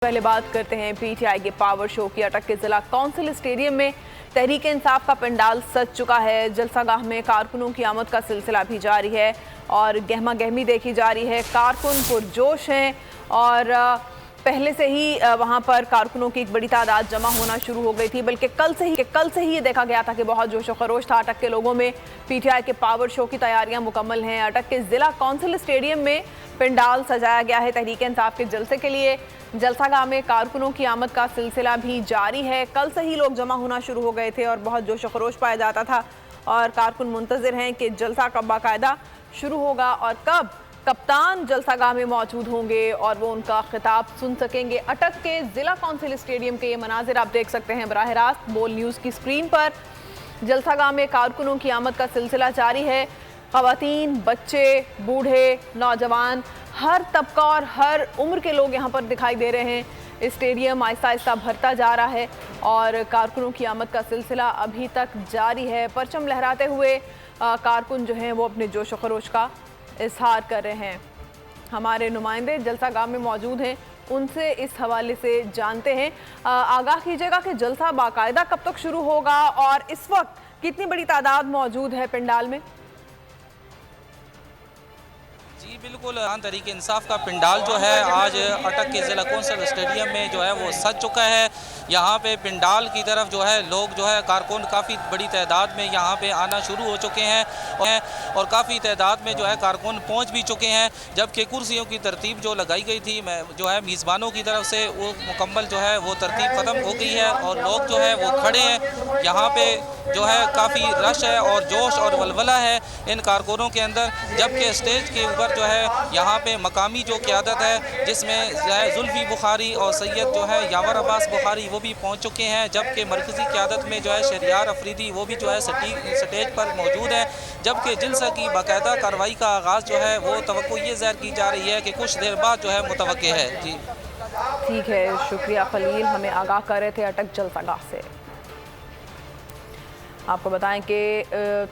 पहले बात करते हैं पीटीआई के पावर शो की। अटक के जिला कौंसिल स्टेडियम में तहरीक इंसाफ का पंडाल सज चुका है। जलसागाह में कारकुनों की आमद का सिलसिला भी जारी है और गहमा गहमी देखी जा रही है। कारकुन पुरजोश हैं और पहले से ही वहां पर कारकुनों की एक बड़ी तादाद जमा होना शुरू हो गई थी। बल्कि कल से ही ये देखा गया था कि बहुत जोशो खरोश था अटक के लोगों में। पीटीआई के पावर शो की तैयारियां मुकम्मल हैं। अटक के जिला कौंसिल स्टेडियम में पंडाल सजाया गया है तहरीक इंसाफ के जलसे के लिए। जलसागाह में कारकुनों की आमद का सिलसिला भी जारी है। कल से ही लोग जमा होना शुरू हो गए थे और बहुत जोशो खरोश पाया जाता था और कारकुन मुंतजिर हैं कि जलसा कब बाकायदा शुरू होगा और कब कप्तान जलसागाह में मौजूद होंगे और वो उनका खिताब सुन सकेंगे। अटक के जिला कौंसिल स्टेडियम के ये मनाजिर आप देख सकते हैं बराह रास्त बोल न्यूज़ की स्क्रीन पर। जलसागाह में कारकुनों की आमद का सिलसिला जारी है। ख़वातीन, बच्चे, बूढ़े, नौजवान, हर तबका और हर उम्र के लोग यहाँ पर दिखाई दे रहे हैं। स्टेडियम आहिस्ता आहिस्ता भरता जा रहा है और कारकुनों की आमद का सिलसिला अभी तक जारी है। परचम लहराते हुए कारकुन जो हैं वो अपने जोश व खरोश का इजहार कर रहे हैं। हमारे नुमाइंदे जलसागाह में मौजूद हैं, उनसे इस हवाले से जानते हैं। आगाह कीजिएगा कि जलसा बाकायदा कब तक शुरू होगा और इस वक्त कितनी बड़ी तादाद मौजूद है पंडाल में? जी बिल्कुल, तहरीक इंसाफ का पंडाल जो है आज अटक के ज़िला कौंसिल स्टेडियम में जो है वो सज चुका है। यहाँ पे पंडाल की तरफ जो है लोग जो है कारकुन काफ़ी बड़ी तादाद में यहाँ पे आना शुरू हो चुके हैं और काफ़ी तादाद में जो है कारकुन पहुँच भी चुके हैं। जबकि कुर्सियों की तरतीब जो लगाई गई थी जो है मेज़बानों की तरफ से वो मुकम्मल जो है वो तरतीब ख़त्म हो गई है और लोग जो है वो खड़े हैं। यहाँ पे जो है काफ़ी रश है और जोश और वलवला है इन कारकुनों के अंदर। जबकि स्टेज के ऊपर जो है यहाँ पे मकामी जो क़यादत है जिसमें जुल्फ़ी बुखारी और सैयद जो है यावर अब्बास बुखारी वो भी पहुँच चुके हैं। जबकि मरकज़ी क़यादत में जो है शहरियार अफरीदी वो भी जो है स्टेज पर मौजूद है। जबकि जलसा की बाकायदा कार्रवाई का आगाज़ जो है वो तवक्को ये ज़ाहिर की जा रही है कि कुछ देर बाद जो है मुतवक्के है। जी ठीक है, शुक्रिया खलील, हमें आगाह कर रहे थे अटक जलसागाह से। आपको बताएं कि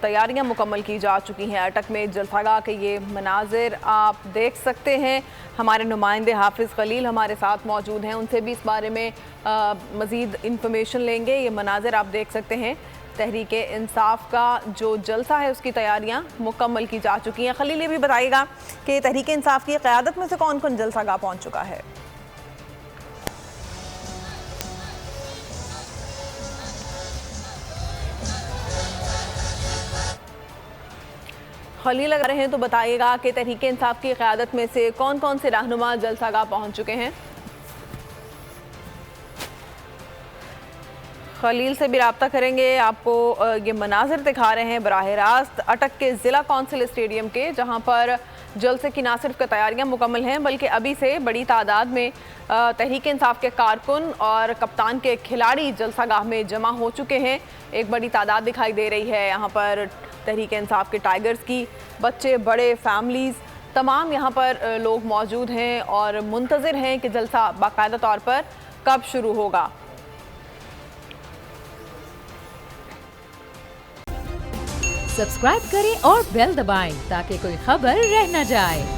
तैयारियां मुकम्मल की जा चुकी हैं। अटक में जलसागाह के ये मनाजिर आप देख सकते हैं। हमारे नुमाइंदे हाफिज़ खलील हमारे साथ मौजूद हैं, उनसे भी इस बारे में मज़ीद इंफॉर्मेशन लेंगे। ये मनाजिर आप देख सकते हैं तहरीक इंसाफ का जो जलसा है उसकी तैयारियां मुकम्मल की जा चुकी हैं। खलील, ये भी बताइएगा कि तहरीक इंसाफ की क़यादत में से कौन कौन जलसागाह पहुँच चुका है? खलील अगर हैं तो बताइएगा कि तहरीक इंसाफ की क़यादत में से कौन कौन से रहनुमा जलसागाह पहुंच चुके हैं? खलील से भी रब्ता करेंगे। आपको ये मनाजिर दिखा रहे हैं बराह रास्त अटक के ज़िला कौंसिल स्टेडियम के, जहां पर जलसे की ना सिर्फ तैयारियां मुकम्मल हैं बल्कि अभी से बड़ी तादाद में तहरीक इंसाफ के कारकुन और कप्तान के खिलाड़ी जलसागाह में जमा हो चुके हैं। एक बड़ी तादाद दिखाई दे रही है यहाँ पर तहरीक इंसाफ के टाइगर्स की। बच्चे, बड़े, फैमिलीज़ तमाम यहाँ पर लोग मौजूद हैं और मुंतज़िर हैं कि जलसा बाकायदा तौर पर कब शुरू होगा। सब्सक्राइब करें और बेल दबाएं ताकि कोई खबर रह न जाए।